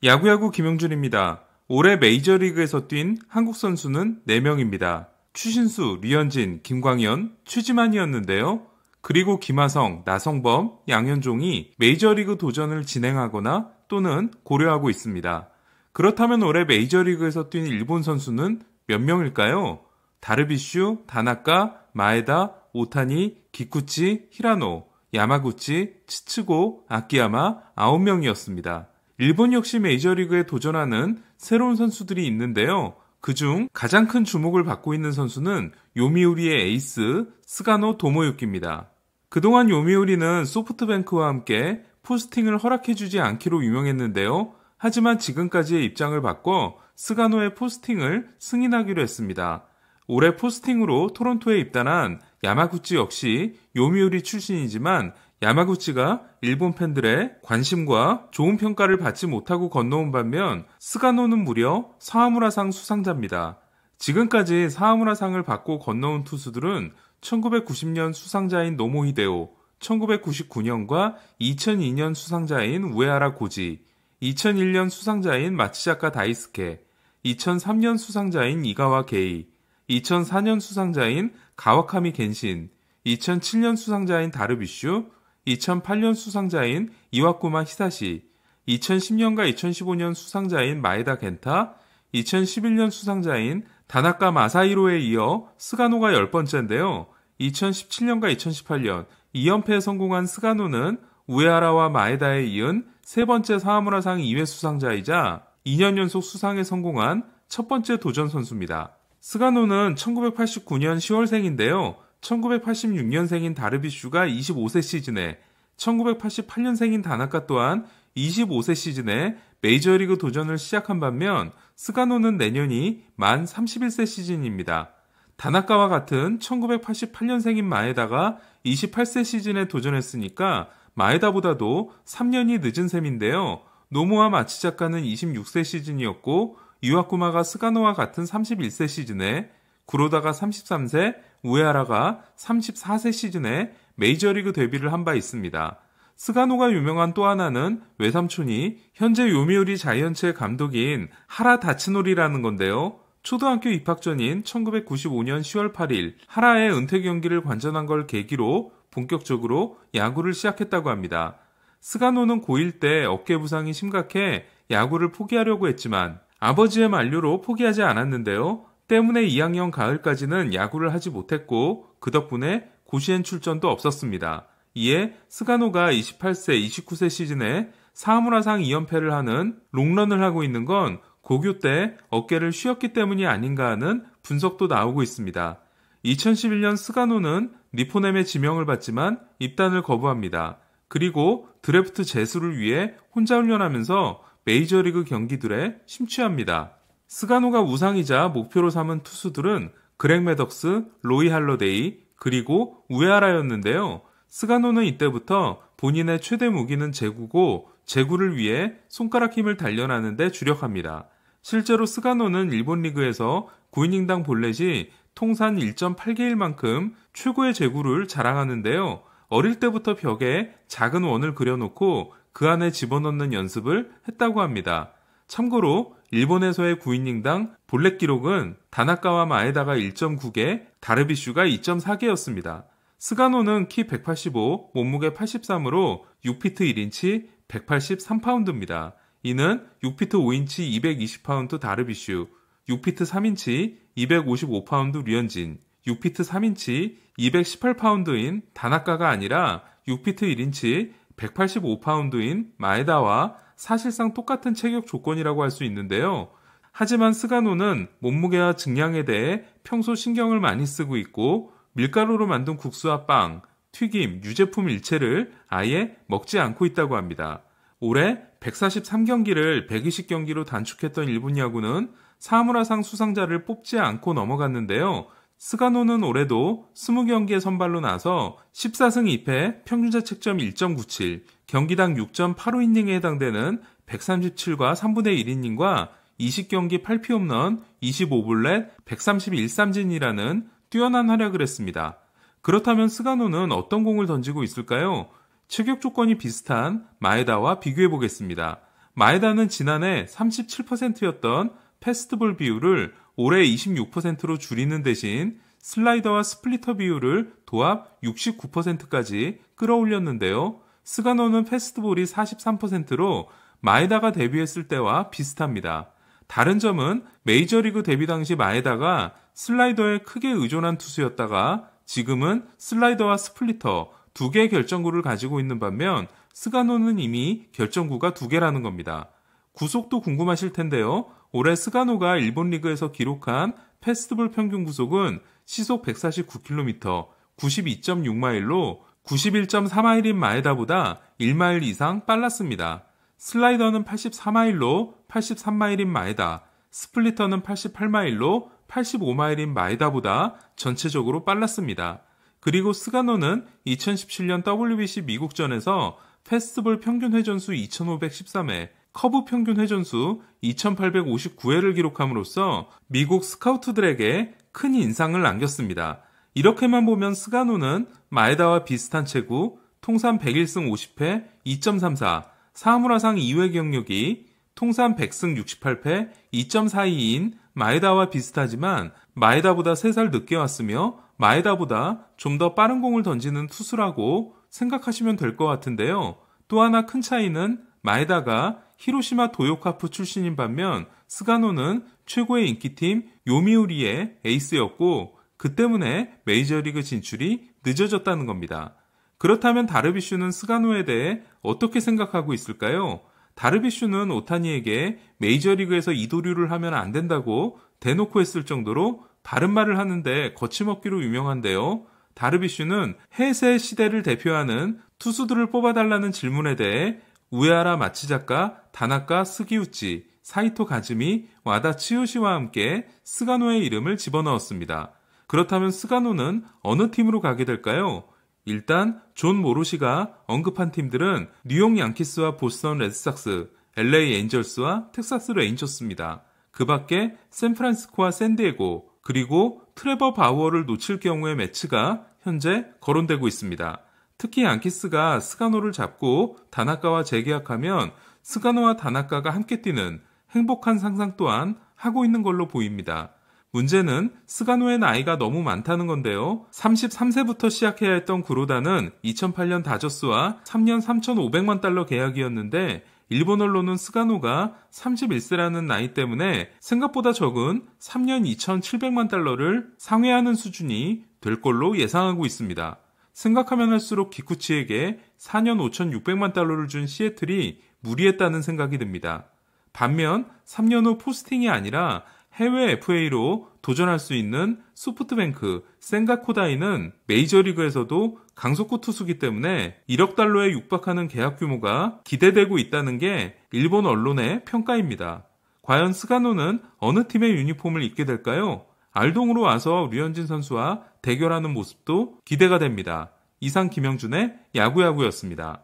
야구야구 김영준입니다. 올해 메이저리그에서 뛴 한국 선수는 4명입니다. 추신수, 류현진, 김광현, 최지만이었는데요. 그리고 김하성, 나성범, 양현종이 메이저리그 도전을 진행하거나 또는 고려하고 있습니다. 그렇다면 올해 메이저리그에서 뛴 일본 선수는 몇 명일까요? 다르비슈, 다나카, 마에다, 오타니, 기쿠치, 히라노, 야마구치, 치츠고, 아키야마 9명이었습니다. 일본 역시 메이저리그에 도전하는 새로운 선수들이 있는데요. 그중 가장 큰 주목을 받고 있는 선수는 요미우리의 에이스 스가노 도모유키입니다. 그동안 요미우리는 소프트뱅크와 함께 포스팅을 허락해주지 않기로 유명했는데요. 하지만 지금까지의 입장을 바꿔 스가노의 포스팅을 승인하기로 했습니다. 올해 포스팅으로 토론토에 입단한 야마구치 역시 요미우리 출신이지만 야마구치가 일본 팬들의 관심과 좋은 평가를 받지 못하고 건너온 반면 스가노는 무려 사하무라상 수상자입니다. 지금까지 사하무라상을 받고 건너온 투수들은 1990년 수상자인 노모 히데오, 1999년과 2002년 수상자인 우에하라 고지, 2001년 수상자인 마츠자카 다이스케, 2003년 수상자인 이가와 게이, 2004년 수상자인 가와카미 겐신, 2007년 수상자인 다르비슈, 2008년 수상자인 이와쿠마 히사시, 2010년과 2015년 수상자인 마에다 겐타, 2011년 수상자인 다나카 마사히로에 이어 스가노가 10번째인데요. 2017년과 2018년 2연패에 성공한 스가노는 우에하라와 마에다에 이은 세 번째 사하무라상 2회 수상자이자 2년 연속 수상에 성공한 첫 번째 도전 선수입니다. 스가노는 1989년 10월생인데요. 1986년생인 다르비슈가 25세 시즌에 1988년생인 다나카 또한 25세 시즌에 메이저리그 도전을 시작한 반면 스가노는 내년이 만 31세 시즌입니다. 다나카와 같은 1988년생인 마에다가 28세 시즌에 도전했으니까 마에다보다도 3년이 늦은 셈인데요. 노모와 마츠자카는 26세 시즌이었고 이와쿠마가 스가노와 같은 31세 시즌에 구로다가 33세, 우에하라가 34세 시즌에 메이저리그 데뷔를 한 바 있습니다. 스가노가 유명한 또 하나는 외삼촌이 현재 요미우리 자이언츠의 감독인 하라 다츠노리라는 건데요. 초등학교 입학 전인 1995년 10월 8일 하라의 은퇴 경기를 관전한 걸 계기로 본격적으로 야구를 시작했다고 합니다. 스가노는 고1 때 어깨 부상이 심각해 야구를 포기하려고 했지만 아버지의 만류로 포기하지 않았는데요. 때문에 2학년 가을까지는 야구를 하지 못했고 그 덕분에 고시엔 출전도 없었습니다. 이에 스가노가 28세, 29세 시즌에 사하무라상 2연패를 하는 롱런을 하고 있는 건 고교 때 어깨를 쉬었기 때문이 아닌가 하는 분석도 나오고 있습니다. 2011년 스가노는 니포넴의 지명을 받지만 입단을 거부합니다. 그리고 드래프트 재수를 위해 혼자 훈련하면서 메이저리그 경기들에 심취합니다. 스가노가 우상이자 목표로 삼은 투수들은 그렉 매덕스, 로이 할러데이, 그리고 우에하라였는데요. 스가노는 이때부터 본인의 최대 무기는 제구고 제구를 위해 손가락 힘을 단련하는 데 주력합니다. 실제로 스가노는 일본 리그에서 9이닝당 볼넷이 통산 1.8개일만큼 최고의 제구를 자랑하는데요. 어릴 때부터 벽에 작은 원을 그려놓고 그 안에 집어넣는 연습을 했다고 합니다. 참고로 일본에서의 9이닝당 볼넷 기록은 다나카와 마에다가 1.9개, 다르비슈가 2.4개였습니다. 스가노는 키 185, 몸무게 83으로 6피트 1인치 183파운드입니다. 이는 6피트 5인치 220파운드 다르비슈, 6피트 3인치 255파운드 류현진, 6피트 3인치 218파운드인 다나카가 아니라 6피트 1인치 185파운드인 마에다와 사실상 똑같은 체격 조건이라고 할 수 있는데요. 하지만 스가노는 몸무게와 증량에 대해 평소 신경을 많이 쓰고 있고 밀가루로 만든 국수와 빵, 튀김, 유제품 일체를 아예 먹지 않고 있다고 합니다. 올해 143경기를 120경기로 단축했던 일본 야구는 사하무라상 수상자를 뽑지 않고 넘어갔는데요. 스가노는 올해도 20경기에 선발로 나서 14승 2패, 평균자책점 1.97, 경기당 6.85이닝에 해당되는 137과 3분의 1이닝과 20경기 8피홈런, 25볼넷, 131삼진이라는 뛰어난 활약을 했습니다. 그렇다면 스가노는 어떤 공을 던지고 있을까요? 체격 조건이 비슷한 마에다와 비교해 보겠습니다. 마에다는 지난해 37%였던 패스트볼 비율을 올해 26%로 줄이는 대신 슬라이더와 스플리터 비율을 도합 69%까지 끌어올렸는데요. 스가노는 패스트볼이 43%로 마에다가 데뷔했을 때와 비슷합니다. 다른 점은 메이저리그 데뷔 당시 마에다가 슬라이더에 크게 의존한 투수였다가 지금은 슬라이더와 스플리터 2개의 결정구를 가지고 있는 반면 스가노는 이미 결정구가 2개라는 겁니다. 구속도 궁금하실 텐데요. 올해 스가노가 일본 리그에서 기록한 패스트볼 평균 구속은 시속 149km, 92.6마일로 91.4마일인 마에다보다 1마일 이상 빨랐습니다. 슬라이더는 84마일로 83마일인 마에다, 스플리터는 88마일로 85마일인 마에다보다 전체적으로 빨랐습니다. 그리고 스가노는 2017년 WBC 미국전에서 패스트볼 평균 회전수 2513회, 커브 평균 회전수 2859회를 기록함으로써 미국 스카우트들에게 큰 인상을 남겼습니다. 이렇게만 보면 스가노는 마에다와 비슷한 체구, 통산 101승 50패 2.34, 사무라상 2회 경력이 통산 100승 68패 2.42인 마에다와 비슷하지만 마에다보다 3살 늦게 왔으며 마에다보다 좀 더 빠른 공을 던지는 투수라고 생각하시면 될 것 같은데요. 또 하나 큰 차이는 마에다가 히로시마 도요카프 출신인 반면 스가노는 최고의 인기팀 요미우리의 에이스였고 그 때문에 메이저리그 진출이 늦어졌다는 겁니다. 그렇다면 다르비슈는 스가노에 대해 어떻게 생각하고 있을까요? 다르비슈는 오타니에게 메이저리그에서 이도류를 하면 안 된다고 대놓고 했을 정도로 바른 말을 하는데 거침없기로 유명한데요. 다르비슈는 헤세 시대를 대표하는 투수들을 뽑아달라는 질문에 대해 우에하라 마치자카, 다나카 스기우치, 사이토 가즈미, 와다 치요시와 함께 스가노의 이름을 집어넣었습니다. 그렇다면 스가노는 어느 팀으로 가게 될까요? 일단 존 모로시가 언급한 팀들은 뉴욕 양키스와 보스턴 레드삭스, LA 엔젤스와 텍사스 레인저스입니다. 그 밖에 샌프란시스코와 샌디에고, 그리고 트레버 바우어를 놓칠 경우의 매치가 현재 거론되고 있습니다. 특히 양키스가 스가노를 잡고 다나카와 재계약하면 스가노와 다나카가 함께 뛰는 행복한 상상 또한 하고 있는 걸로 보입니다. 문제는 스가노의 나이가 너무 많다는 건데요. 33세부터 시작해야 했던 구로다는 2008년 다저스와 3년 3,500만 달러 계약이었는데 일본 언론은 스가노가 31세라는 나이 때문에 생각보다 적은 3년 2,700만 달러를 상회하는 수준이 될 걸로 예상하고 있습니다. 생각하면 할수록 기쿠치에게 4년 5,600만 달러를 준 시애틀이 무리했다는 생각이 듭니다. 반면 3년 후 포스팅이 아니라 해외 FA로 도전할 수 있는 소프트뱅크, 센가코다이는 메이저리그에서도 강속구 투수기 때문에 1억 달러에 육박하는 계약 규모가 기대되고 있다는 게 일본 언론의 평가입니다. 과연 스가노는 어느 팀의 유니폼을 입게 될까요? 알동으로 와서 류현진 선수와 대결하는 모습도 기대가 됩니다. 이상 김영준의 야구야구였습니다.